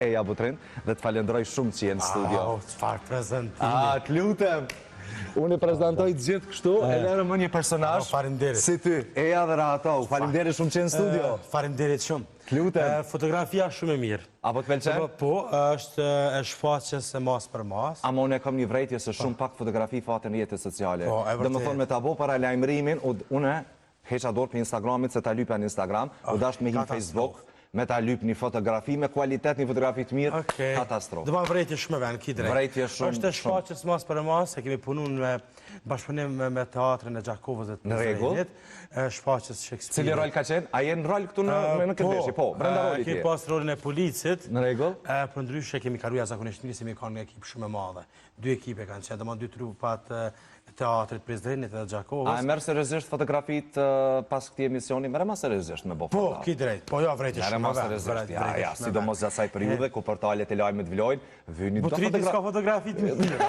Eja Butrin dhe të falenderoj shumë që jenë në studio. Çfarë prezantimi. Të lutem. Unë e prezentoj gjithë kështu, e lërë më një personazh si ty, Eja dhe Rahato. Faleminderit shumë që jenë në studio. Faleminderit shumë. Të lutem. Fotografia shumë e mirë. Apo të pëlqen? Po, është e shfaqjes e mas për mas. Ama unë e kam një vrejtje se shumë pak fotografi fatin rjetës sociale. Dhe më thonë me ta bo para lajmërimin, unë heqa dorë për Instagramit se ta lypja në Instagram, u dasht me hinë Facebook, me ta lyp një fotografi, me kualitet një fotografi të mirë, katastrofë. Dhe ma vrejtje shumë e venë, ki drejt. Vrejtje shumë. është e shfaqjes mas për mas, e kemi punu në bashkëpunim me teatrën e Gjakovës dhe të Mizrejnit, shfaqjes Shakespeare. Cili rol ka qenë? A jenë rol këtu në këtë veshje? Po, brenda rolit tje. Kemi pas rolin e policit. Në regull? Për ndryshe kemi karuja zakonisht mirë, se mi kanë një ekip shumë e madhe. 2 ekipe kanë qenë, dhe ma 2 trupat teatrit Prizrenit dhe Gjakovës. A e merë seriozisht fotografit pas këti emisioni? Mere ma seriozisht me bo foto? Po, ki drejt. Po, jo, vrejti shumë. Mere ma seriozisht. Ja, sidomos gjatë asaj periude, ku portalet e lajmet vlojnë, vyni do Butriti s'ka fotografit mirë.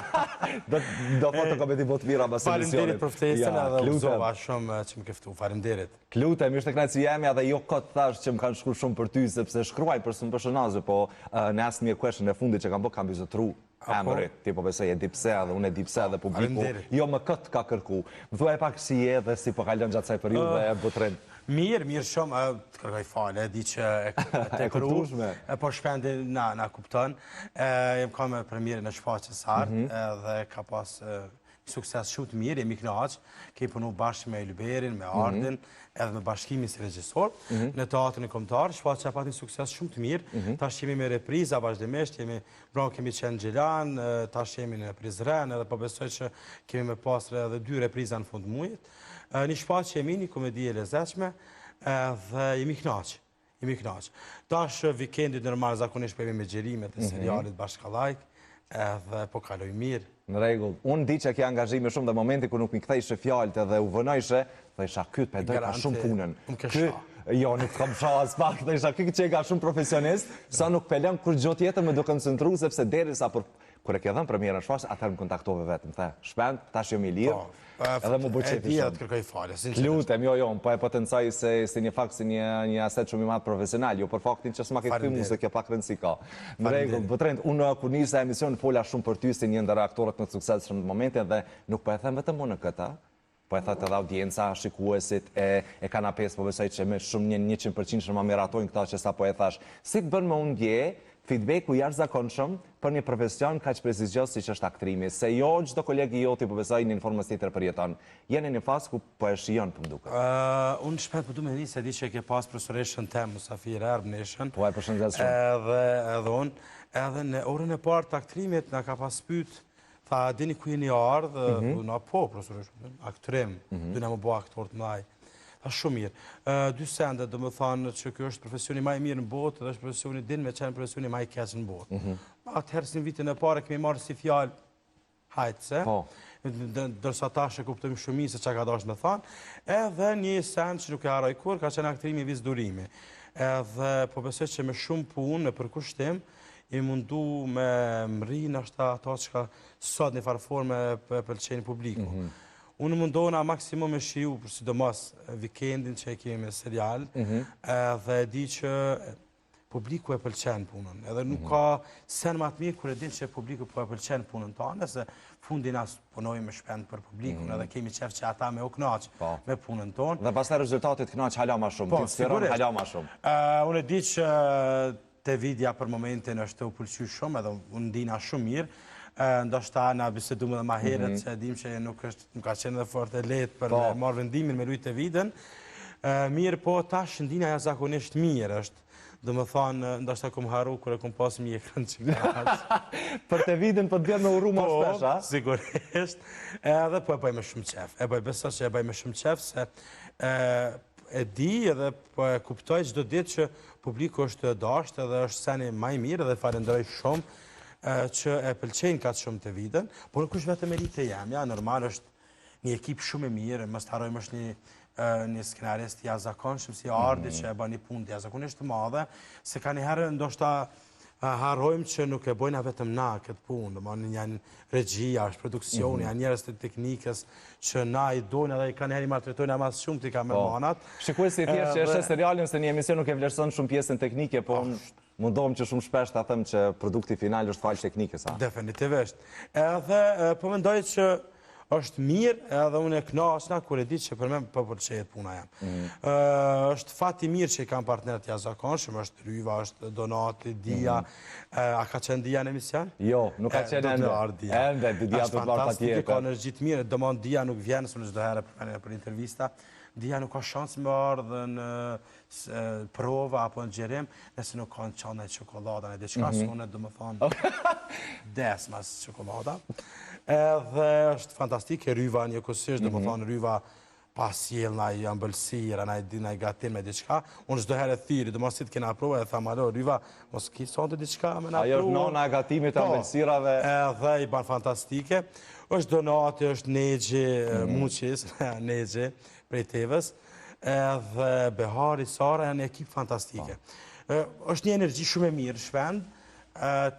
Do fotokometi bot mira bas emisionit. Falemderit për ftesën edhe uzova shumë që më këftu. Falemderit. Lutem, ishte kënaqësi si jemi edhe jo këtë thash që më kanë shkruar shumë për ty, sepse shkruaj për shumë personazhe, po në asë një question e fundit që kam bizotru emëri, ti po besoj e di pse edhe unë e di pse edhe publiku, jo më këtë ka kërku. Më thuaj pak si je dhe si po kalon gjatë kësaj periudhe e Butrin. Mirë shumë, të kërkoj falë, di që e kuptueshme. Po shpendi na kupton. Jem ka me premierën e shfaqjes Art dhe ka pas sukses shumë të mirë, jemi kënaq, kemi punu bashkë me Yliberin, me Ardin, edhe me bashkimin si regjisor, në teatrin kombëtar, shfaqja pati sukses shumë të mirë, tash jemi me repriza vazhdimisht, kemi qenë Gjilan, tash jemi në Prizren, edhe po besoj që kemi me pasre edhe 2 repriza në fund mujit. Një shfaqje jemi, një komedi e lezetshme, dhe jemi kënaq. Tash vikendit normal zakonisht po jemi me gjerimet e serialit Bashkallajk, edhe po kaloj mirë. Në regull. Unë di që kja angazhime shumë dhe momenti ku nuk mi kthejshe fjallët dhe u vënojshe, dhe isha kyt për dojë ka shumë punën. Jo, nuk kam sha as pak, dhe isha kyt që e ka shumë profesionist, sa nuk pelem kur gjot jetër me do koncentru, sepse deri sa për kur e ke dhënë premierën shfaqjes, atëherë më kontaktove vetëm, the, shpend, tash jo mi lirë, edhe më bëj çefi shumë. Kërkoj falë, lutem, jo, po e potencoj se një fakt si një aset shumë i madh profesional, jo për faktin që s'ma ke kthy mua se kjo pak rëndësi ka. Në rregull, Butrend, unë kur nisa emision fola shumë për ty si një ndër aktorët më të suksesshëm në momentin dhe nuk po e them vetëm unë këtë, po e thotë edhe audienca, shikuesit e kanapes, po besoj që me shumë 100% shumë miratojnë këta që sa po e thash. Si të bën më unë ndje feedbacku jashtëzakonshëm për një profesion kaq prestigjos siç është aktrimi, se jo çdo kolegi joti po besoj në informës tjetër përjeton. Jeni në fazë ku po e shijon për më duket. Unë shpejt po du me se di që ke pas profesoreshën tem Musafir Erbneshën. Po e përshëndes shumë. Edhe unë, edhe në orën e parë të aktrimit na ka pas pyet, tha dini ku jeni ardhë, na po profesoreshën, aktrim, do na më bëj aktor të mëdhaj. Shumë mirë. 2 sende, do më thanë që kjo është profesioni ma i mirë në botë dhe është profesioni din me qenë profesioni ma i keqë në botë. Atëherë si në vitin e pare kemi marrë si fjalë hajtëse, dërsa ta shë kuptojmë shumë se që ka dash me thanë, edhe një send që nuk e haroj kur, ka qenë aktrimi i vizdurimi. Edhe po besoj që me shumë punë, me përkushtim, i mundu me mri në ashtë ato që ka sot një farforme për pëlqenjë publiku. Unë mundohna maksimum me shiu, për sidomos vikendin që e kemi me serial, dhe di që publiku e pëlqen punën. Edhe nuk ka sen ma të mirë kër e din që publiku po e pëlqen punën tonë, se fundin as punojmë me shpend për publikun, edhe kemi qef që ata me u knaq me punën tonë. Dhe pas të rezultatit knaq hala ma shumë, të inspiron hala ma shumë. Unë e di që te vidja për momentin është të u pëlqy shumë, edhe unë dina shumë mirë, ndoshta na biseduam edhe ma herët që dim që nuk ka qenë dhe fort e lehtë për marrë vendimin me lujtë të vidën. Mirë, po tash ndinja jashtëzakonisht mirë është. Do më thonë, ndoshta kom haru kër e kom pasë mjekën që ka. Për të vidën për të bjerë me uru ma shpesh, a? Po, sigurisht. Edhe po e bëj me shumë qef. E bëj beso që e bëj me shumë qef, se e di edhe po e kuptoj çdo ditë që publiku është dashur edhe është seni më i mirë dhe falenderoj shumë që e pëlqejnë ka shumë të vidën, por nuk është vetëm merit e jam, normal është një ekip shumë e mirë, mos harrojmë është një skenarist i jashtëzakonshëm si Ardi që e bën një punë jashtëzakonisht të madhe, se ka një herë ndoshta harrojmë që nuk e bojna vetëm na këtë punë, domethënë janë regjia, është produksioni, janë njerëz të teknikës që na i dojnë edhe kanë herë i maltretojnë ama shumë ti kamermanat. Shikuesi i thjeshtë që është serialin se një emision nuk e vlerëson shumë pjesën teknike, po mundohem që shumë shpesh ta them që produkti final është fal teknikës, a? Definitivisht. Edhe po mendoj që është mirë edhe unë e kënaqna kur e di që për me po pëlqejet puna jam. Është fat i mirë që i kam partnerët jashtëzakonshëm, është Ryva, është Donati, Dia. A ka qenë Dia në emision? Jo, nuk ka qenë ende. Ende, Dia të bërë patjetër. Ka energji të mirë, domon Dia nuk vjen s'unë çdo herë për intervista. Dia nuk ka shans me ardhë në prova apo në gjerim, nëse nuk ka në qana e qokolada në diçka, s'unë do më thonë des mas qokolada. Edhe është fantastike, Ryva një kësisht, do më thonë Ryva pas jel na i ambëlsira, na i gatim me diçka, unë çdo herë thiri, do mos si të kena prova, e thamë alo, Ryva, mos ki sonte diçka me na prova. Ajo është nona e gatimit të ambëlsirave. Edhe i ban fantastike. Është Donati, është Negji, Muqis, Negji, prej Tevës, edhe Behari, Sara, janë një ekip fantastike. është një energji shumë e mirë shvend,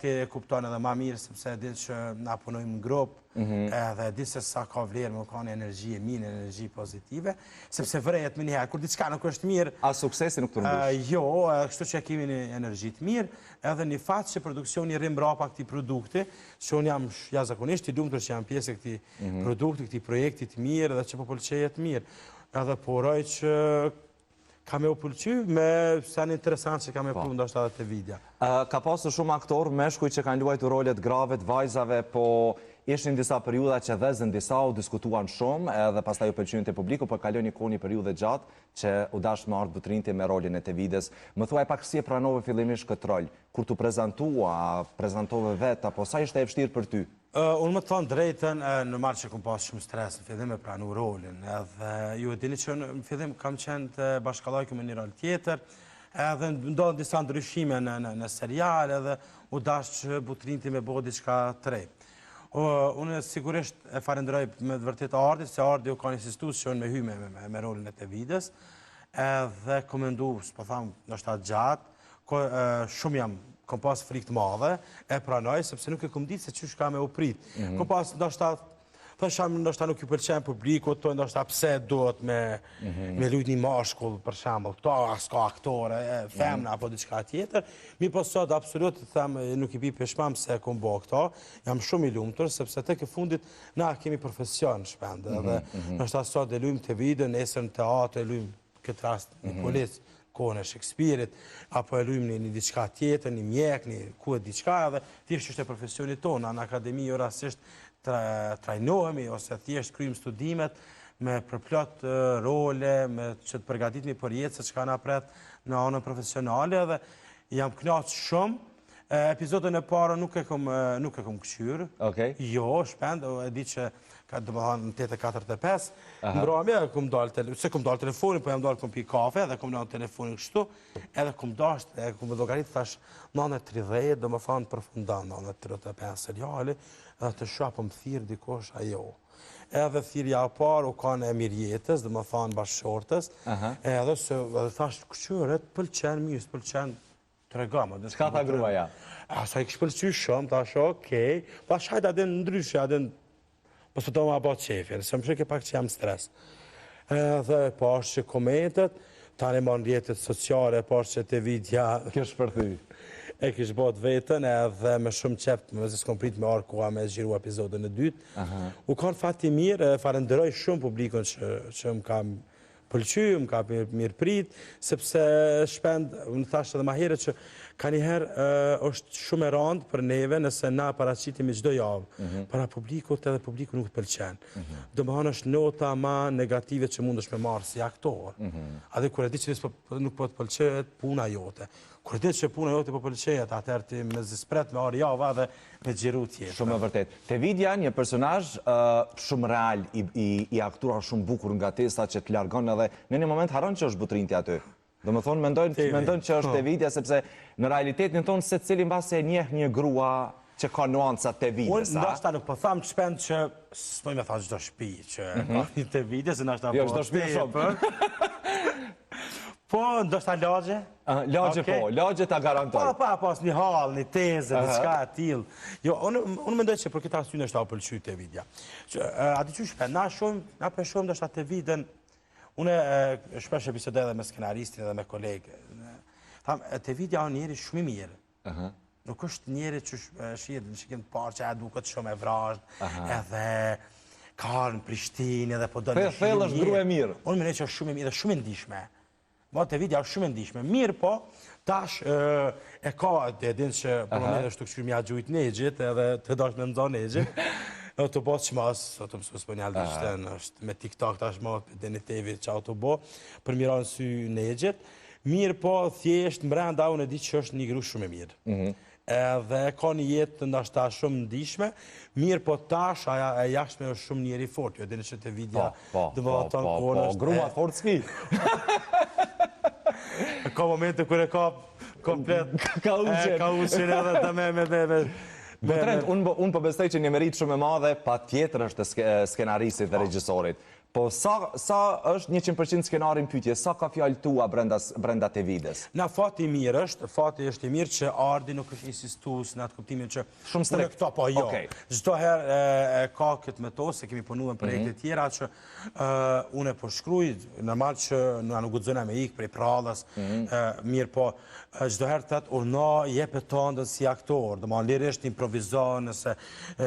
të kupton edhe ma mirë, sepse di që na punojmë në grupë, edhe di se sa ka vlerë me ka një energji e mirë, energji pozitive, sepse vrejet me njëherë, kur diçka nuk është mirë... A suksesi nuk të rëmbush? Jo, kështu që kemi një energji të mirë, edhe një fatë që produksioni rrim brapa këti produkti, që unë jam jashtëzakonisht i lumtur që jam pjesë e këti produkti, këti projekti të mirë, edhe që po pëlqejet mirë. Edhe poroj që ka me u pëlqy, me sen interesant që ka me pru ndoshta edhe të vidja. Ka pasur shumë aktorë meshkuj që kanë luajtur rolet grave të vajzave, po ishin disa periuda që dhezën disa u diskutuan shumë, edhe pastaj u pëlqyen te publiku, po kaloi një periudhë gjatë që u dash me ardhë Butrinti me rolin e Tevides. Më thuaj pak si e pranove fillimisht këtë rol, kur tu prezantove vetë, apo sa ishte e vështirë për ty? Unë më të thonë drejten, normal që kom pas shumë stres në fillim e pranu rolin, edhe ju e dini që në fillim kam qenë të bashkallajku me një rol tjetër, edhe ndodhën disa ndryshime në serial, edhe u dash që Butrinti me bo diçka të rej. Unë sigurisht e falenderoj me të vërtet Ardi, se Ardi u ka insistu që unë me hy me rolin e Tevides, edhe komendu, s'po thamë, nështë atë gjatë, shumë jam, kom pas frikë të madhe, e pranoj, sepse nuk e kom ditë se qysh ka me u prit. Kom pas, nështë ndoshta nuk ju pëlqen publiku, to ndoshta pse duhet me lujt një mashkull, për shembull, këto s'ka aktore, femna apo diçka tjetër. Mi po sot absolut them nuk i bi peshmam se kom bo këto, jam shumë i lumtur sepse tek e fundit na kemi profesion shpend, edhe ndoshta sot e lujm te video, nesër në teatr, e lujm këtë rast në policë, kohën e Shakespeare-it, apo e lujmë një diçka tjetër, një mjek, një ku e diçka, edhe thjesht është e profesionit tonë, në akademi jo rasisht trajnohemi, ose thjesht kryjmë studimet me përplot role, me që të përgatitmi për jetë, se që ka na pret në anën profesionale, dhe jam knaqë shumë. Epizodën e parë nuk e kom këshyrë. Jo, shpend, e di që ka të bëhanë në 8:45, mbrojme, se kom dalë telefonin, po jam dalë kom pi kafe, edhe kom dalë telefonin kështu, edhe kom dasht, edhe kom logaritë, thash 9:30, do më fanë përfundan 9:35 seriali, edhe të shua më thirë dikosh ajo. Edhe thirja parë u ka në Emirjetës, do më fanë bashkëshortës, edhe thash këshyret, pëlqen mirë, pëlqen të regama. Shka tha gruaja? Sa i kështë pëlqy shumë, thash okej, pa shajt adin ndryshe, adin pas të ma bëtë qefjen, se më shike pak që jam stres. Edhe pas që komentet, tani ma në rjetët sociale, pas që të vidja... Kështë për ty? E kështë bëtë vetën, edhe me shumë qeptë, me zesë kom prit me arë koha me zgjiru epizodën e dytë. U kanë fati mirë, falenderoj shumë publikun që më kam pëlqy, më ka mirë prit, sepse shpend, më thashtë edhe ma herët që ka njëherë është shumë e randë për neve nëse na paracitimi çdo javë, para publikut edhe publiku nuk pëlqen. Do më hanë është nota ma negative që mund është me marë si aktor. A dhe kër e di që nuk po të pëlqejet, puna jote. Kër e di që puna jote po pëlqejet, atër ti me zispret me arë java dhe me gjiru tjetë. Shumë e vërtet. Tevidja një personazh shumë real, i aktuar shumë bukur nga tesa që të largon edhe në një moment haron që është Butrinti aty. Do më thonë, mendojnë që është Tevidja, sepse në realitetin tonë se cilin base e njeh një grua që ka nuanca Tevidjes. Unë ndoshta nuk po thamë që shpend që s'poj me thamë çdo shtëpi që ka një Tevidje, se ndoshta po çdo shtëpi shumë. Po, ndoshta lagje. Lagje po, lagje ta garantoj. Po, pas një hall, një tezë, diçka e tillë. Jo, unë mendoj që për këtë arsye është apo pëlqy Tevidja. A di çu shpend, na shohim ndoshta Tevidën. Unë shpesh e bisedoj edhe me skenaristin edhe me kolegë. Thamë, te vidja o njeri shumë i mirë. Nuk është njeri që shihet në parë që duket shumë e vrasht, edhe ka në Prishtinë edhe po do në Thellë është grua e mirë. Unë mendoj që është shumë e mirë dhe shumë e ndihshme. Te vidja është shumë e ndihshme. Mirë po, tash e ka e din që për momentin është të kështu mja gjujt negjit edhe të dash me nxon negjit. Të bo që mas, të mësus për një aldishten, është me TikTok tash ma dhe një tevi që auto bo, për miranë sy negjit. Mirë po, thjesht, mbrenda unë e di që është një gru shumë e mirë. Edhe ka një jetë ndashta shumë ndishme, mirë po tash, aja e jashme është shumë njeri fort, jo, dhe në që të vidja dhe më atan kone është... grua fort s'ki. Ka momente kër e ka komplet... Ka uqen edhe të me... Unë po besoj që një merit shumë e madhe, pa tjetër është skenarisit dhe regjisorit. Po sa është 100% skenarin pytje, sa ka fjallë tua brenda të vides? Na fati mirë është, fati është i mirë që Ardi nuk është insistus në atë kuptimin që... Shumë strekt. Këto, po jo. Çdo herë ka këtë metodë, se kemi punu në projekte tjera që unë e po shkruj, normal që nuk guxojna me ikë prej prallës, mirë po, çdo herë thot urna jep tondën si aktor, domethënë lirisht improvizon nëse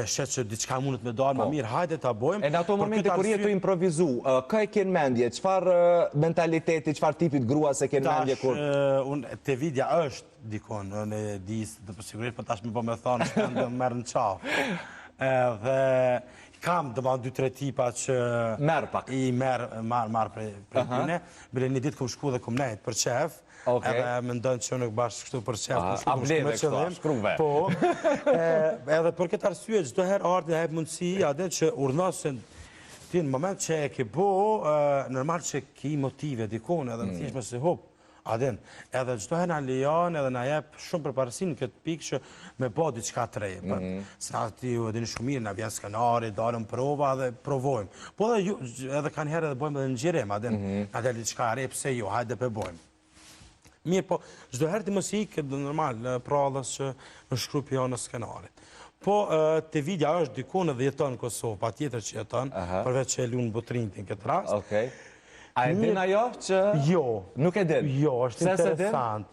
shet që diçka mundet me dalë më mirë, hajde ta bëjmë. E në ato momente kur je tu improvizu, ka e kënë mendje, çfarë mentaliteti, çfarë tipit grua se kënë mendje kur? Unë te vidja është dikon, unë e di do të sigurisht po tash më po më thonë shpend merr në çaf. Dhe kam domethënë 2-3 tipa që merr pak. I marr prej tyne, bile një ditë kum shku dhe kum nejt për çef. Edhe më ndonë që nuk bashkë kështu për qef, po, edhe për këtë arsye, çdo herë Ardi e hep mundësi, adin që urnasën, ti në moment që e ke bo, normal që ki motive dikone, edhe në thishme se hop, adin, edhe çdo herë në lejon, edhe në jep shumë përparësi në këtë pikë që me bo diçka të rejë, se na ti edhe një shumë mirë, na vjen skenari, dalëm prova dhe provojmë, po edhe kanë herë edhe bojmë edhe në gjirim, adin, na del diçka re, pse jo, hajde pe bojmë. Mirë po, çdo herë ti mos ikë normal prallës që në shkrupi janë në skenarit. Po, te vidja është dikun edhe jeton në Kosovë, pa tjetër që jeton, përveç që e lunë botrintin këtë rast. A e din ajo që... Jo. Nuk e din? Jo, është interesant.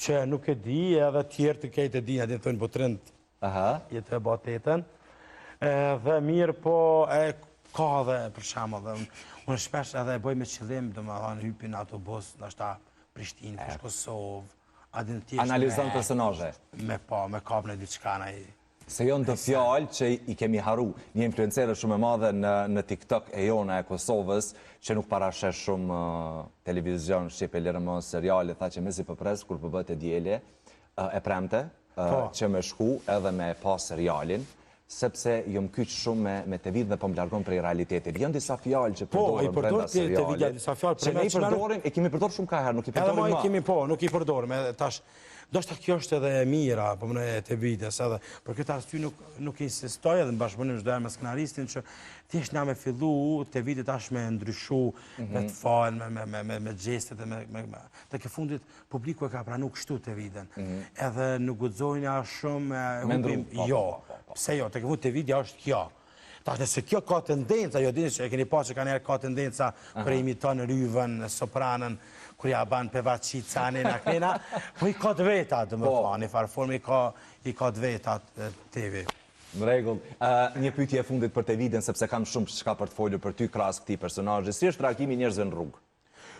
Që nuk e di, edhe tjerë të kejtë e di, edhe të në botrint, jetë e botetën. Dhe mirë po, ka dhe, për shama, dhe unë shpesh edhe bëj me qëllim, dhe më dhanë hypin autobus, nështë Prishtinë, për Kosovë, adin tjeshtë... Analizën personazhe. Me kap në diçka në i... Se jonë të fjallë që i kemi haru një influencerë shumë e madhe në TikTok e jona e Kosovës, që nuk parashesh shumë televizion, shqipe, lirëmë, seriale, tha që mezi përpres, kur përbët e djele, e premte, që me shku edhe me pas serialin, sepse jom kyç shumë me të vidë dhe po më largon prej realitetit. Janë disa fjallë që përdorën brenda serialit, që ne i përdorim, e kemi përdorë shumë ka herë, nuk i përdorim ma. Edhe ma i kemi po, nuk i përdorim, tash, do shta kjo është edhe e mira, po më në të vides, edhe, për këtë arsye nuk insistoj edhe në bashkëpunim çdo herë me skenaristin që thjesht na me fillu të vitit tash me ndryshu, me të falë, me gjestet, dhe ke fundit publiku e ka pranu kështu të vidin. Edhe nuk guxojna shumë hupim, jo, pse jo, të ke fundit të vidja është kjo. Tash nëse kjo ka tendenca, jo dini që e keni pa që ka njerë ka tendenca kër e imiton Ryvën, Sopranën, kër ja ban Pevaçit, Canin, Aknina, po i ka të veta, dhe më fa, një farform i ka të veta TV. Në regull, një pyetje e fundit për të vidin, sepse kam shumë shka për të folju për ty krasë këti personazhi, si është reagimi njerëzve në rrugë?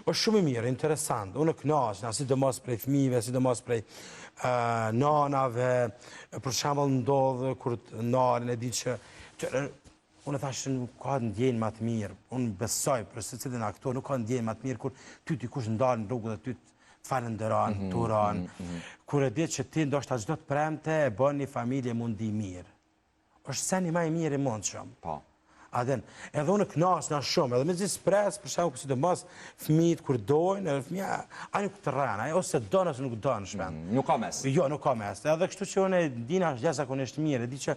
është shumë i mirë, interesant. Unë kënaqem, sidomos prej fëmijëve, sidomos prej nanave, për shembull ndodh kur narin e di që unë thash që nuk ka ndjenjë më të mirë. Unë besoj për secilin aktor nuk ka ndjenjë më të mirë kur ty dikush ndal në rrugë dhe ty të falenderon, turon. Kur e di që ti ndoshta çdo të premte e bën një familje mundi mirë. Është seni më i mirë i mundshëm. Po. Adhen, edhe unë knasna shumë, edhe me zi spres, për shemë, sidomos fëmijët kur dojnë, edhe fëmija, a nuk të rrana, ose donë ose nuk donë shpend. Nuk ka mes. Jo, nuk ka mes. Edhe kështu që unë dina është gjazakonisht mirë, di që,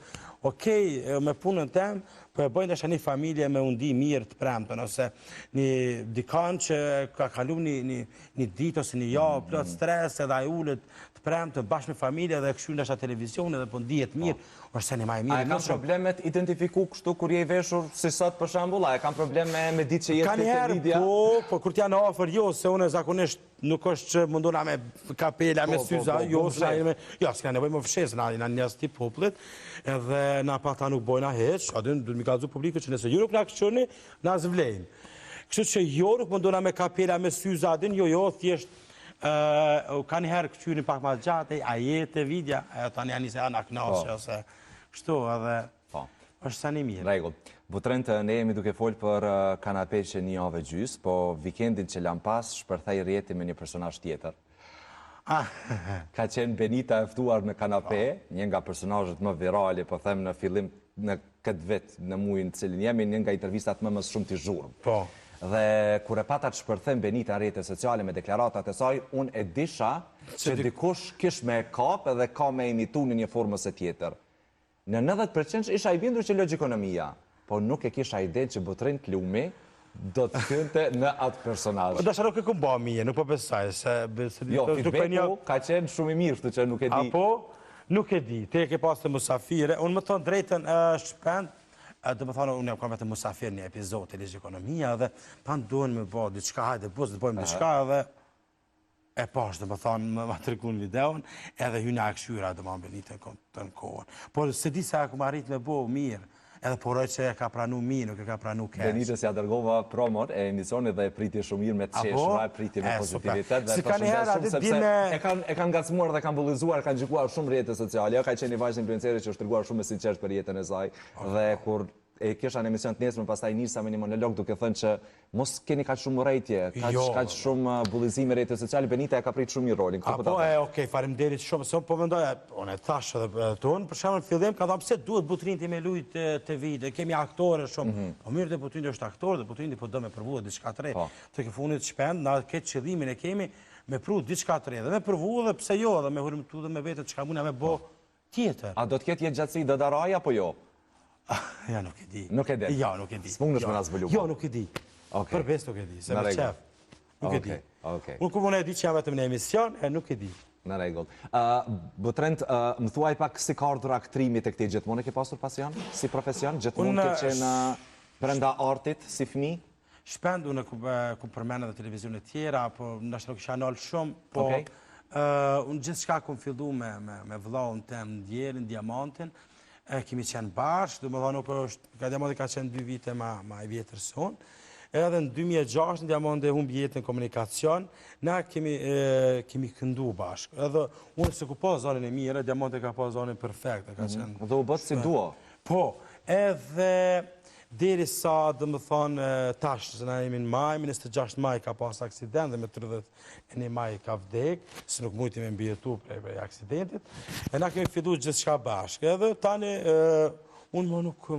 okej, me punën tem, po e bëjnë është një familje me undi mirë të premtën, ose një dikan që ka kalu një ditë ose një javë, plot stres, edhe a i ullet të premtën bashkë me familje, dhe kështu në është televizion, edhe po ndijet mirë, është se një maj mirë. A e ka problemet identifiku kështu kur je i veshur dashur si sot për shembull, a e kam problem me ditë që jetë te Lidia? Po kur t'janë afër jo, se unë zakonisht nuk është që mundona me kapela, me syza, jo, s'ka nevojë më fshes, na njerëz tip popullit, edhe na pa ta nuk bojna hiç, aty duhet mi kallzu publikut që nëse ju nuk na këshoni, na zvlejnë. Kështu që jo nuk mundona me kapela, me syza, jo, thjesht ka njëherë këqyrin pak ma gjatë, a jetë, vidja, tani janë njëse anë aknashe, ose kështu, edhe është sa një mirë. Regull. Butrent, ne jemi duke folë për kanape që një ove gjys, po vikendin që lam pas, shpërthej rjeti me një personazh tjetër. Ka qenë Benita e ftuar në kanape, një nga personazhet më virale, po them në fillim në këtë vit, në muajin në cilin jemi, një nga intervistat më shumë t'i zhurmë. Po. Dhe kur e pata të shpërthem Benita në rrjetet sociale me deklaratat e saj, unë e disha që dikush kish me kap edhe ka me imitu në një formës e tjetër. Në 90% isha i bindur që logjikonomia, po nuk e kisha ide që Butrent Lumi do të thynte në atë personazh. Po dasha nuk e kumba mije, nuk po besaj, se... Jo, feedbacku ka qenë shumë i mirë, shtu që nuk e di. Apo, nuk e di, te ke pas të musafire, unë më thonë drejten shpend, dhe më thonë, unë jam kam vetë musafir një epizod të logjikonomia, dhe pan duhen me bo diçka, hajde, bus, të bojmë diçka, dhe e pash, dhe më thonë, më tërkun videon, edhe hyna e këshyra, dhe më Benita të në kohën. Por se di se a ku më arrit me bo mirë, edhe poroj që e ka pranu mirë, nuk e ka pranu keq. Benita si a dërgova promon e emisionit dhe e priti shumë mirë me të qeshma, e priti me pozitivitet, dhe përshëndes shumë sepse e kanë ngacmuar dhe kanë bullizuar, kanë gjykuar shumë rrjetet sociale, ka qenë një vajzë influencere që është treguar shumë me sinqerisht për jetën e saj, dhe kur e kisha në emision të nesër, pastaj nisa me një monolog duke thënë që mos keni kaq shumë urrejtje, kaq shumë bullizime rrjetet sociale, Benita e ka prit shumë një rolin. Apo okej, faleminderit shumë, se po mendoja, unë e thash edhe tonë, për shembull fillim ka thënë pse duhet Butrinti me lujt te vide, kemi aktorë shumë. Po mirë, dhe Butrinti është aktor, dhe Butrinti po do me provuar diçka të re. Te ke fundit shpend, na këtë qëllimin e kemi me pru diçka të re, dhe me provu dhe pse jo, dhe me humbtu dhe me vetë çka mundna me bë tjetër. A do të ketë jetë gjatësi do daraj apo jo? Ja, nuk e di. Nuk e di? Ja, nuk e di. S'mundesh me na zbulu. Jo, nuk e di. Për bes nuk e di, se me qef. Nuk e di. Unë ku më e di që jam vetëm në emision, e nuk e di. Në regull. Butrent, më thuaj pak si ka ardhur aktrimi të këtij, gjithmonë e ke pasur pasion, si profesion? Gjithmonë ke qenë brenda artit, si fëmijë? Shpend, unë ku përmend edhe televizionet tjera, po ndoshta nuk isha nal shumë, po unë gjithçka ku fillu me vëllaun tem Ndjerin, Diamantin, kemi qenë bashkë, dhe më thonë, ka Diamanti ka qenë 2 vite ma i vjetër se unë, edhe në 2006 Diamanti humbi jetën në komunikacion, na kemi këndu bashkë, edhe unë se ku pa zonën e mire, Diamanti ka pa zonën perfekte, ka qenë... Dhe u bëtë si duo? Po, edhe... Deri sa, dhe më thonë, tash, se na jemi në maj, 26 maj ka pas aksident dhe me 31 maj ka vdek, se nuk mujti me mbjetu prej aksidentit, e na kemi fillu gjithë shka bashkë, edhe tani, unë më nuk,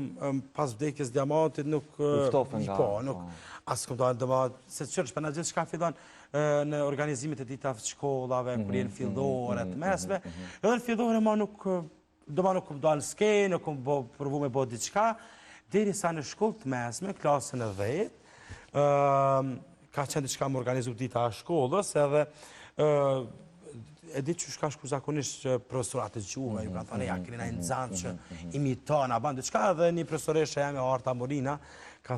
pas vdekjes Diamantit, nuk... Uftofen nga... Po, nuk, asë këmë dojnë, se të qërë, shpena gjithë shka fillon në organizimit e ditave të shkollave, kur jenë fillore, të mesme, edhe në fillore ma nuk, do ma nuk këmë dojnë skej, nuk këmë provu me bo diçka, deri sa në shkollë të mesme, klasën e 10, ka qenë diçka më organizu dita a shkollës, edhe e di që shka shku zakonisht që profesorat e gjuhë, ju ka thonë, ja, kërina i nëzanë që imiton, a ban diçka, edhe një profesoreshe jemi, Arta Morina, ju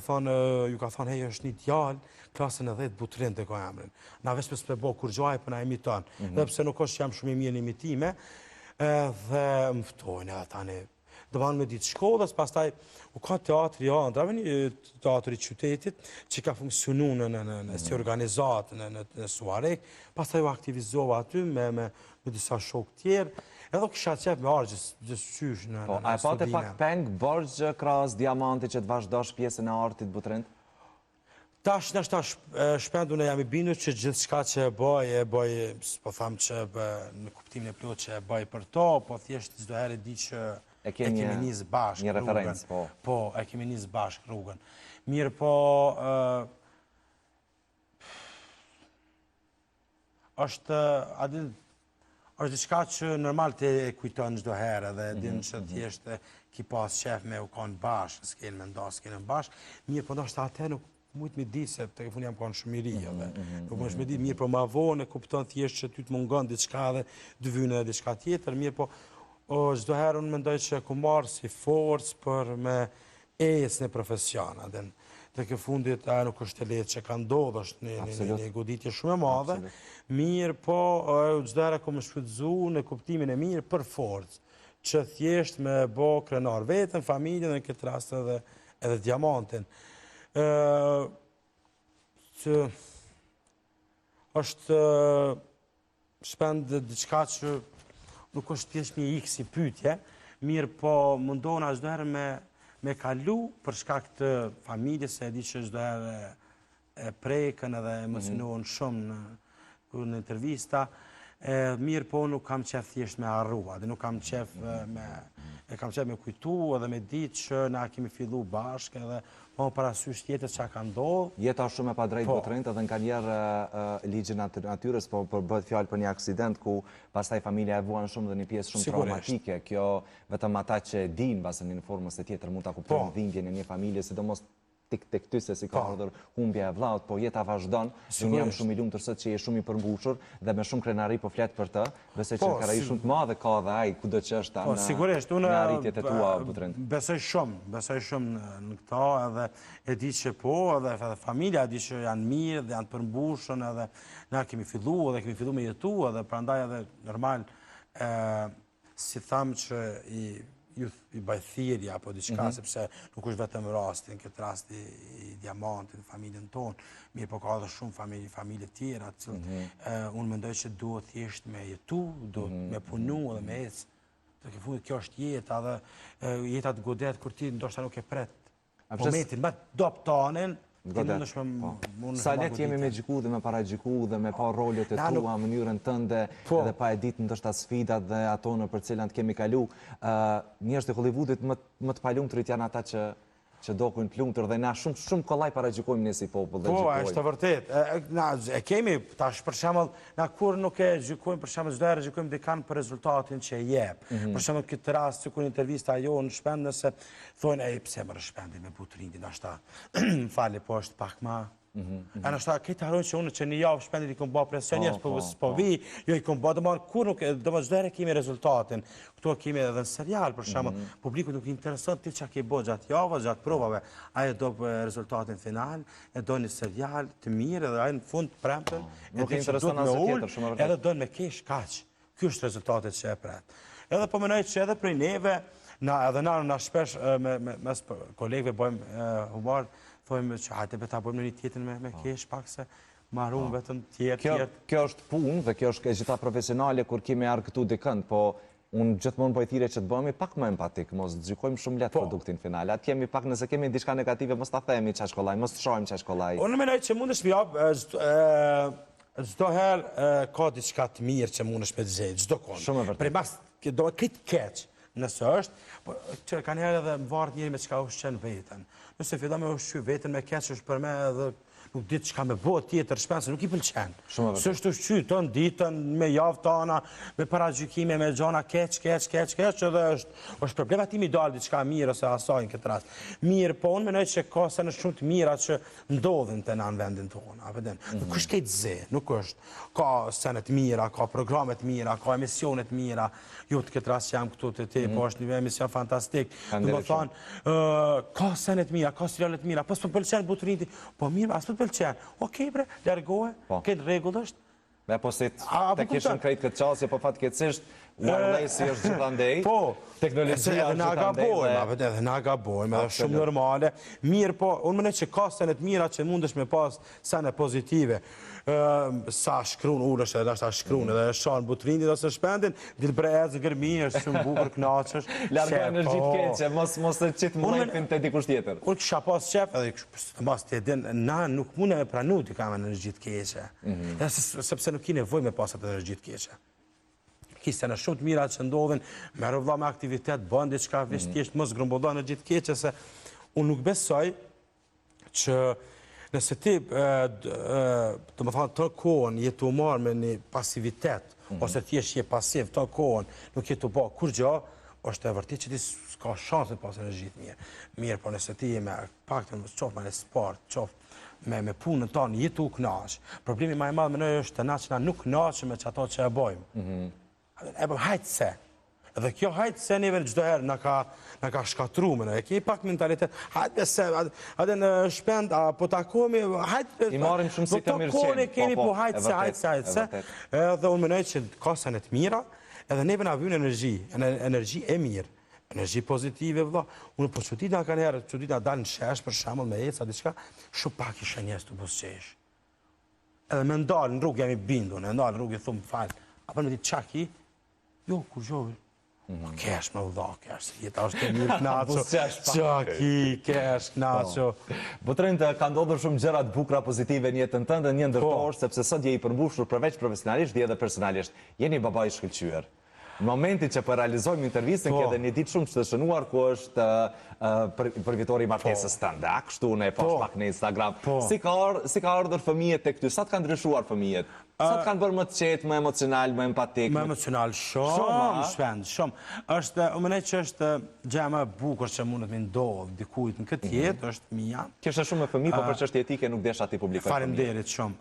ka thonë, hej, është një djallë, klasën e 10 Butrint e ka emrin. Na veç për s'pebo kur gjoj, për na imiton. Dhe pse nuk është që jam shumë i mirë në imitime, dhe mëftojnë, edhe tani, do banë me ditë shkollës, pastaj u ka teatri Andrave, një teatri qytetit, që ka funksionu në si organizatë në Suarek, pastaj u aktivizova aty me disa shok tjerë, edhe kisha qef me arë gjithë qysh në studime. A e pate pak peng bërgjë krahas Diamanti që të vazhdosh pjesën e artit, Butrint? Tash nështë shpendu në jam i bindur që gjithë shka që e bëj, po thamë që në kuptimin e plot që e bëj për to, po thjesht çdo herë di që e kemi njësë bashkë rrugën. Po, e kemi njësë bashkë rrugën. Mirë po, është diçka që normal të kujton çdo herë dhe din që thjesht ki pas qef me u konë bashkë, s'kenë me nda, s'kenë me bashkë. Mirë po, nështë atë nuk mujtë me di se të këfun jam konë shumiri, nuk mështë me di, mirë po ma vonë, e kupton thjesht që ty të mungon diçka dhe dy vynë dhe diçka tjetër, mirë po, çdo herë unë mendoj që ku marrë si forcë për me ecë në profesion. Të ke fundit nuk është të letë që ka ndodhë, është një goditje shumë e madhe, mirë po çdo herë kom shfrytzu në kuptimin e mirë për forcë, që thjesht me bo krenar vetën, familjen dhe në këtë rast edhe diamantin. Është shpend diçka që nuk është thjesht një ikë si pyetje, mirë po mundona çdo herë me kalu për shkak të familjes, se e di që çdo herë e prekën edhe emocionohen shumë në intervista, mirë po nuk kam qef thjesht me arrua, dhe nuk kam qef me kujtu edhe me ditë që na kemi fillu bashkë edhe po parasysh jetës që ka ndodhë. Jeta është shumë e pa drejtë botërënjët edhe nga njerë ligjën natyrës, po bëhet fjallë për një aksident ku pastaj familja e vuan shumë dhe një pjesë shumë traumatike. Kjo vetëm ata që din basën një formës e tjetër mund të kuptojnë dhimbjen e një familje, sidomos të ty se si ka ardhur humbja e vllaut, po jeta vazhdon. Unë jam shumë i lumtur sot që je shumë i përmbushur dhe me shumë krenari po flet për të, besoj që ka rënë shumë të madhe ka dhe ai kudo që është në arritjet e tua butrin. Besoj shumë në këto, edhe e di që po, edhe familja e di që janë mirë dhe janë të përmbushur, edhe na kemi fillu me jetu, edhe prandaj edhe normal si tham që i bajthirja apo diçka, sepse nuk është vetëm rasti, në këtë rasti i diamantin, familjen tonë, mirë po ka dhe shumë familje tjera, unë mendoj që duhet thjesht me jetu, duhet me punu dhe me ecë, të ke fundit kjo është jeta dhe jeta të godet kur ti ndoshta nuk e pret momentin, me doptanin, sa let jemi me gjiku dhe me para gjiku dhe me pa rollet e tua, mënyrën tënde edhe pa e ditë ndoshta sfidat dhe ato në për cilat kemi kalu. Njerëzit e Hollywoodit më të palumturit janë ata që dokujnë të lumtur dhe na shumë kollaj para gjikojmë ne si popull dhe gjikojmë. Po, është të vërtet. Na e kemi tash për shembull, na kur nuk e gjikojmë për shembull çdo herë gjikojmë dikan për rezultatin që jep. Për shembull këtë rast sikur intervista jonë në Shpend, nëse thonë ai pse më shpendi me butrindin ashta. Fali, po është pak më a nështë këtë harojnë që unë që një javë Shpendit i kom ba presion njerës, po vi, jo i kom ba dëmanë, kur nuk, dëmanë çdo herë kemi rezultatin. Këtu kemi edhe në serial, për shembull, publiku nuk i intereson ti që ke bo gjatë javës, gjatë provave. Aje do rezultatin final, e do një serial të mirë, edhe aje në fund premten, edhe do me kesh kaq. Ky është rezultatet që e pret. Edhe po menoj që edhe prej neve, edhe na shpesh mes kolegëve bëjmë humor, thojmë që hajte beta bëjmë në një tjetën me kesh pak se marrum vetëm tjerë. Kjo është punë dhe kjo është gjitha profesionale kur kemi arë këtu dikënd, po unë gjithmonë pojthire që të bëhemi pak më empatik, mos të gjykojmë shumë letë produktin final. Atë kemi pak, nëse kemi diçka negative, mos të themi qash kollaj, mos të shojmë qash kollaj. Unë menoj që mund është mjabë, çdo herë ka diçka të mirë që mund është me të zhejtë, çdo konë. Shumë e vërtet. Prej mas, do këtë keq, nëse është, që ka njerë edhe më vartë njëri me qka ushqen vetën. Nëse fillon me ushqy vetën me keq është për me edhe nuk ditë qka me bo tjetër shpenë, se nuk i pëlqen. Së është ushqy tën ditën, me javë tana, me para gjykime, me gjana keq, edhe është problemat tim i dalë diçka mirë ose asaj në këtë rast. Mirë, po unë menoj që ka se në shumë të mira që ndodhin të në vendin tonë. Nuk është kejtë zë, nuk është. Ka senet mira, ka programet mira, ka emisionet mira. Jo të këtë rast që jam këtu të ti, po është një emision fantastik. Dhe më thonë, ka senet mira, ka serialet mira, po s'pë pëlqen buturinti, po mirë, as pëlqen. Okej, bre, largohe, këtë regull është. Me posit, të kishën krejt këtë qasje, po fatë këtësisht, wireless është gjithandej, teknologjia është gjithandej. Edhe na gabojmë, edhe shumë normale. Mirë, po, unë mëne që ka senet mira që mundesh me pas sene pozitive. Sa shkrun urësh edhe ashta shkrun edhe shanë butrindit ose shpendin, ditë brezë, gërmi, është shumë bukur, knaqësh. Largo energjit keqe, mos të qitë mlejpin të dikush tjetër. Unë kësha pas qef, edhe mas të edin, na nuk mune me pranu të kam energjit keqe. Sepse nuk i nevoj me pasat energjit keqe. Kiste në shumë të mira që ndodhin, me rëvla me aktivitet, bëndi që ka visht tjesht mos grumbolla energjit keqe, se unë nuk besoj që nëse ti, të më thanë, të kohën jetu marë me një pasivitet, ose ti është je pasiv, të kohën nuk jetu ba kur gjo, është e vërtit që ti s'ka shansën pas energjit mirë. Mirë, po nëse ti je me pak të qofë me në sport, qofë me punën tonë, jetu u knaqë. Problemi ma e madhë me nëjë është të na që na nuk knaqë me që ato që e bojmë. E bojmë, hajtë se. Dhe kjo hajtë se neve çdo herë na ka shkatru me ne. E kemi pak mentalitet, hajtë se atë në shpend apo takohemi, hajtë I marrim shumë si të mirëqenë. Keni po hajtë se. Edhe unë mendoj që ka senet mira, edhe neve na vjen energji e mirë. Energji pozitive, vëlla. Unë po çudita kanë herë, çudita dalin shesh për shembull me eca diçka, shumë pak isha njerëz të buzëqesh. Edhe me ndalë në rrugë jam i bindur, në ndalë në rrugë i thumë falë. Apo me ditë qaki, jo, kur gjovi. Kesh me vëlla, kesh, jeta është e mirë knaco. Qaki, kesh, knaco. Botrin, ka ndodhur shumë gjëra të bukura pozitive në jetën tënde, një ndërkohës, sepse sot je i përmbushur përveç profesionalisht dhe edhe personalisht. Jeni baba i shkëlqyer. Në momentin që për realizojmë intervjistën, kjo edhe një ditë shumë që të shënuar, ku është përfitori martesës tënde, kështu në e posh pak në Instagram. Si ka ardhur fëmijët të këty? Sa të kanë ndryshuar fëmijët? Sa të kanë bërë më të qetë, më emocional, më empatik? Më emocional, shumë. Unë mendoj që është gjëja më e bukur që mundet me ndodhë dikujt në këtë jetë, është mia. Kishe shumë me fëmijë, po për çështje etike nuk desha ti publikoj. Faleminderit shumë.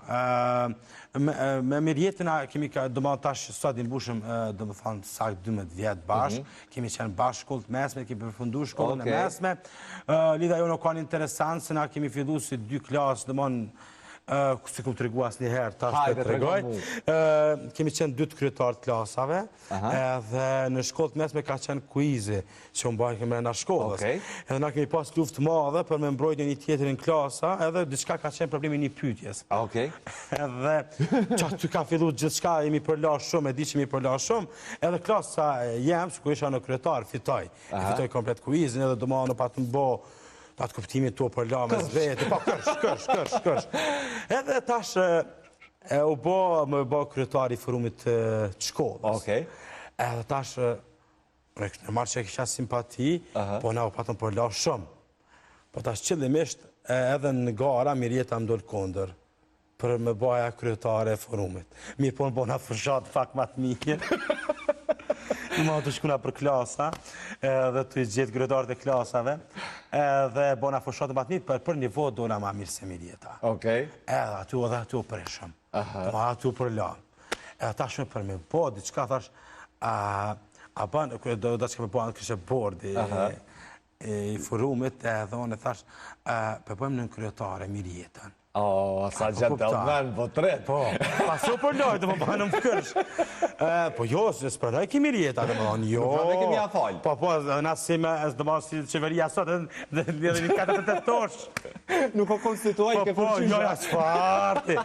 Me mirëjetën kemi domethënë tash sot i mbushëm domethënë sa 12 vjet bashkë, kemi qenë bashkë shkollë të mesme, kemi përfunduar shkollën e mesme. Lidha jonë ka interesant se na kemi filluar si 2 klasë, domethënë si ku të regu asë njëherë, tash të tregoj. Kemi qenë 2 kryetarë të klasave, edhe në shkollë të mesme ka qenë kuizi që unë bajnë kemi në shkollës. Edhe na kemi pas luftë madhe për me mbrojtje një tjetërin klasa, edhe diçka ka qenë problemi një pyetjes. Edhe që aty ka fillu gjithçka, jemi përla shumë, e di që jemi përla shumë, edhe klasa jem, që ku isha në kryetarë, fitoj komplet kuizin, edhe do ma në patë më bo atë kuptimit të për la me zvete, pa kërsh. Edhe tash më bo kryetari i forumit të shkollës. Edhe tash, në marrë që e kisha simpati, po na u patën për la shumë. Po tash qëllimisht edhe në gara Mirjeta më dole kondër për me baja kryetare e forumit. Mi po në bona fërshat pak ma të mirë. Ma të shkuna për klasa, dhe të i gjithë kryetarët e klasave, dhe bona fërshatë ma të mirë, për nivo do nga ma mirë se Mirjeta. Edhe aty u preshëm, ma aty u përlam. Edhe ta shumë për me bo, diçka thash, a banë, do që ka me bo, kështë bordi i forumit, edhe unë e thash, përbojmë në kryetare Mirjetën. Sa gentleman, Botrin. Pasu për lojë, dhe më banë më kërsh. Po jo, së përnoj kemi Mirjeta, dhe më banë, jo. Nuk kemi a falë. Po, nësë si me, dhe më si qeveria sot, dhe një 48 tosh. Nuk o konstituaj ke përqysha. Jo, ja, shfarti.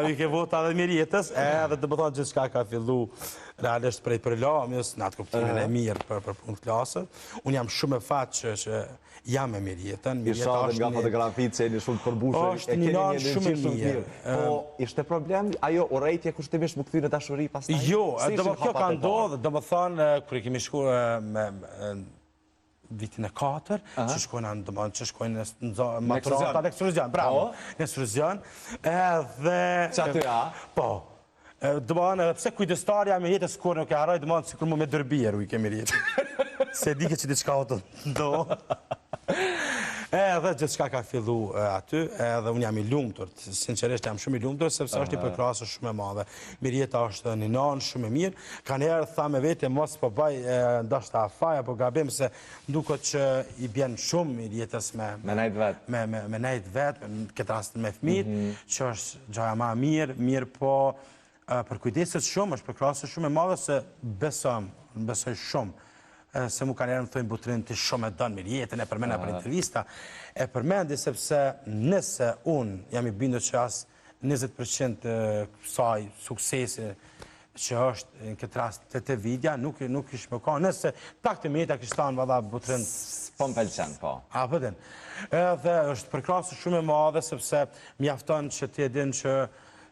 Mi ke vota dhe Mirjetës, edhe dhe më thonë gjithë shka ka fillu realisht prej përlamjes, në atë kuptimin e mirë për punë të klasët. Unë jam shumë e fatë që jam e Mirjetën. Isha dhe nga fotografitë që e një shumë të përbushë. është një nanë shumë e mirë. Po, ishte problem? Ajo, urejtje kushtimisht më këthy në dashuri pas taj? Jo, kjo ka ndodhë, dhe më thonë, kër i kemi shku me vitin e 4, që shkojnë në maturat Aleksruzian, bravo, në Aleksruzian, edhe... Që aty ja? Po. Dëmanë, pse kujdestarja me jetës kur nuk e haraj, dëmanë, si kur mu me dërbjeru i kemi jetë. Se dike që diçka o të ndohë. Edhe gjithë shka ka fillu aty, edhe unë jam i lumëtur, sinqerisht jam shumë i lumëtur, sepse është një përkrasë shumë e madhe. Mirjeta është një nanë shumë e mirë, ka njerë tha me vete, mos po baj ndashta afaj, apo gabim, se nduko që i bjenë shumë Mirjetës me nejtë vetë, këtë rastë me fmit, që është gjaja ma mirë po për kujdeset shumë, është përkrasë shumë e madhe, se besoj shumë. Se mu ka njerë më thojnë Botrin të shumë e dënë Mirjetën, e përmena për intervista, e përmendi sepse nëse unë jam i bindur që asë 20% kësaj suksesi që është në këtë rast të vidja, nuk ishë më ka, nëse tak të Mirjeta kështë tanë vada Botrin... Po më pelqen, po. A, përdin. Edhe është përkrasë shumë e madhe, sepse mjafton që ti edhin që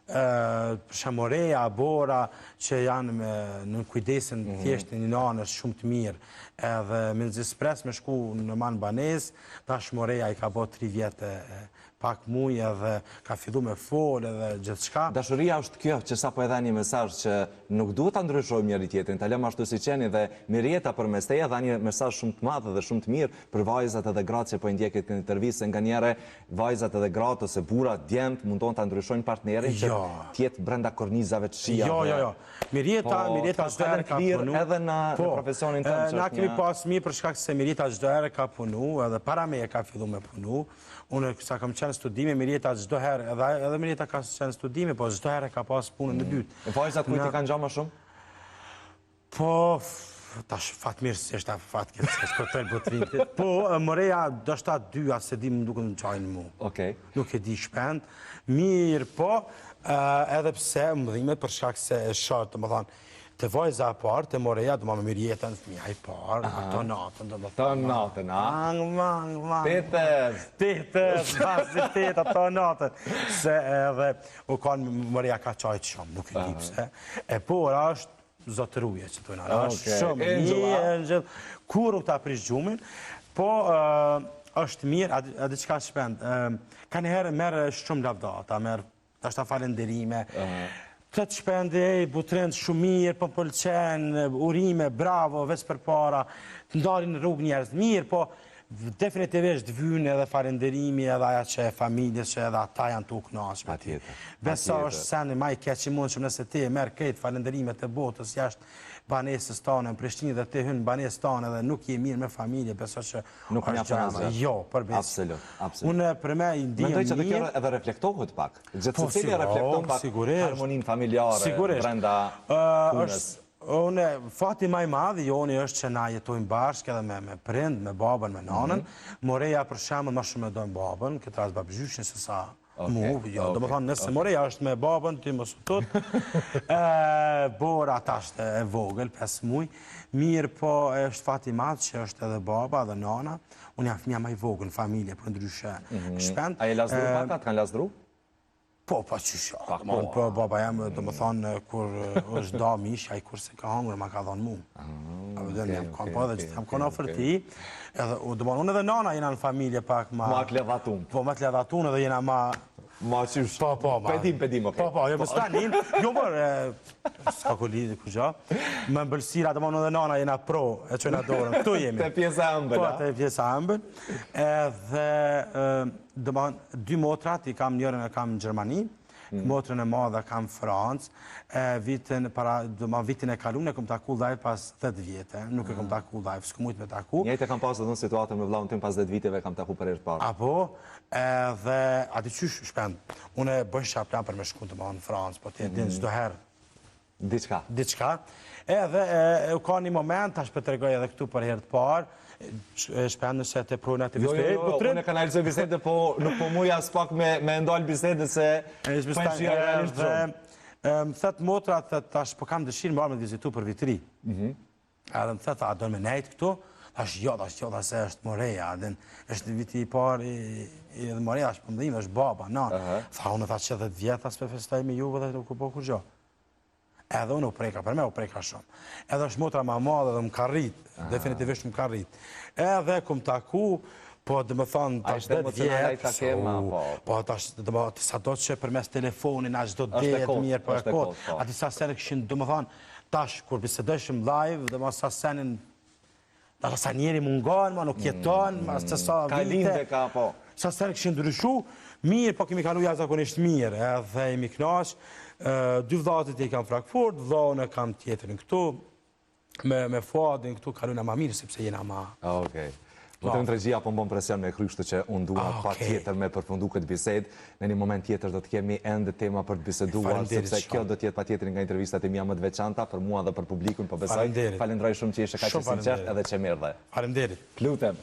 Shamoreja, Bora, që janë në kujdesin thjeshtë një nanë është shumë të mirë. Edhe me nëzis pres me shku në manë banez, ta Shamoreja i ka bo 3 vjetë pak muj edhe ka fillu me fol edhe gjithë shka. Dashuria është kjo që sa po edhe një mesazh që nuk duhet ta ndryshojmë njëri tjetrin, ta lëmë ashtu si qeni dhe Mirjeta përmes teje dha një mesazh shumë të madh dhe shumë të mirë për vajzat edhe gratë që po i ndjekit këtë intervistë, nganjëherë vajzat edhe gratë ose burrat, djemt mundon ta ndryshojnë partnerin që të jetë brenda kornizave të shija. Jo. Mirjeta çdo herë ka punu edhe në profesionin tënd. Na kemi pas mirë për shkak se Mirjeta çdo herë ka punu, edhe para me ka fillu me punu. Unë sa kam qenë studime, Mirjeta çdo herë, edhe Mirjeta ka qenë studime, po çdo herë ka pas punën e dytë. Vajzat kujt i kanë gjatë më shumë? Po, tash fatmirësisht, fatkeqësisht, po të botrinit. Po, mëreja do shta 2 se di më duke në qajnë mu. Okej. Nuk e di shpend. Mirë, po, edhe pse më dhimet për shkak se e shatë, të më thonë, të vajza e parë, të Moreja, do më me Mirjetën, fëmija i parë, të natën, do më Të natën, a? Tetës, basi teta, të natën. Se edhe, u kanë Moreja ka qajtë shumë, nuk e di pse. E por, është zotëruje që të në, është shumë, një engjëll, kur u ta prish gjumin, po është mirë, a di qka shpend, ka njëherë merë shumë lavdata, merë, të është ta falenderime, të të shpendi, butrend shumë mirë, për pëlqen, urime, bravo, veç për para, të ndalin rrugë njerëz mirë, po definitivisht vynë edhe falenderimi edhe aja që e familjes që edhe ata janë të u knaqme. Besa është seni ma i keq i mund shumë nëse ti e merë këtë falenderimet e botës jashtë banesës tonë, në Prishtinë dhe ti hynë banesë tonë edhe nuk je mirë me familje, besa që nuk një apërazë. Jo, përbes. Absolut. Unë për me i ndihem mirë. Mendoj që të kjo edhe reflektohet pak. Gjithë se cili reflektohet pak harmonin familjare brenda punës. Unë, fati maj madhi, joni është që na jetojmë bashkë edhe me prind, me babën, me nanën. Moreja për shemën ma shumë e dojmë babën, këtë ras babëgjyshin se sa mu. Do më thonë, nëse Moreja është me babën, ti më sutut. Bora ta është e vogël, 5 muj. Mirë po është fati madhë që është edhe baba dhe nana. Unë jam fëmija maj vogël në familje, për ndryshe shpend. A e lasdru pakat, kanë lasdru? Po, pa qysha. Po, baba jam, do më thonë, kur është da mish, a i kur se ka hangër, ma ka dhonë mu. A vëdën, jam kanë po edhe që jam kanë ofër ti. Unë edhe nana jena në familje pak ma... Ma të ledhatun. Po, ma të ledhatun edhe jena ma... Ma qysh. Po, ma... Pedim, okej. Po, jo më stanin. Jo mërë, s'ka ku lidhë, ku gja. Më mbëlsira, do më edhe nana jena pro, e që jena dorën. Këtu jemi. Te pjesa ambën, Po, te pjesa ambën. Edhe... Do më 2 motrat, i kam njërën e kam në Gjermani, motrën e madhe kam Francë, vitin e kalun e kom taku live pas 10 vjetë, nuk e kom taku live, s'ku mujtë me taku. Njëjtë e kam pasë dhe në situatën me vlaun tim pas 10 viteve kam taku për e parë. Apo, dhe ati qysh shpend, unë e bëjsh qa plan për me shku të më në Francë, po ti e din çdo herë. Diçka. Edhe ka një moment, tash për të regoj edhe këtu për herë të parë, shpend nëse të projnë atë bisede. Jo, unë e kanalizoj bisede, po nuk po muja s'pak me ndalë bisede se pënë që janë realisht shumë. Më thëtë motra, tash po kam dëshirë më arë me vizitu për vitri. Edhe më thëtë, a do me nejtë këtu? Tash jo, se është Moreja, është viti i parë edhe Moreja, është pëmdhime, është baba, nanë. Tha, unë tha që 10 vjetë, as për festaj me juve dhe nuk po kur gjo. Edhe unë u preka, për me u preka shumë. Edhe është motra ma madhe dhe më ka rrit, definitivisht më ka rrit. Edhe kom taku, po dhe më thonë, tash 10 vjetë, po tash dhe më thonë, sa do që për mes telefonin, a qdo detë mirë për e kotë, a disa sene këshin, dhe më thonë, tash, kur bisedëshim live, dhe më sa senin, da sa njeri mungon, ma nuk jeton, ma së sa vite, sa sene këshin ndryshu, mirë, po kemi kalu zakonisht mirë, edhe jemi knash, 2 vëllatit e kam Frankfurt, vëllën e kam tjetërin këtu, me Fuadin këtu kaluna ma mirë, sepse jena ma... Okej. Po të në regjia po më bën presion me kryshtu që unë dua pa tjetër me përfundu këtë bised, në një moment tjetër do të kemi ende tema për të biseduar, sepse kjo do tjetë pa tjetërin nga intervistat e mija më të veçanta, për mua dhe për publikun, po besoj. Falenderoj shumë që ishe ka që sinqert edhe që mirë dhe. Falenderit. Lutem.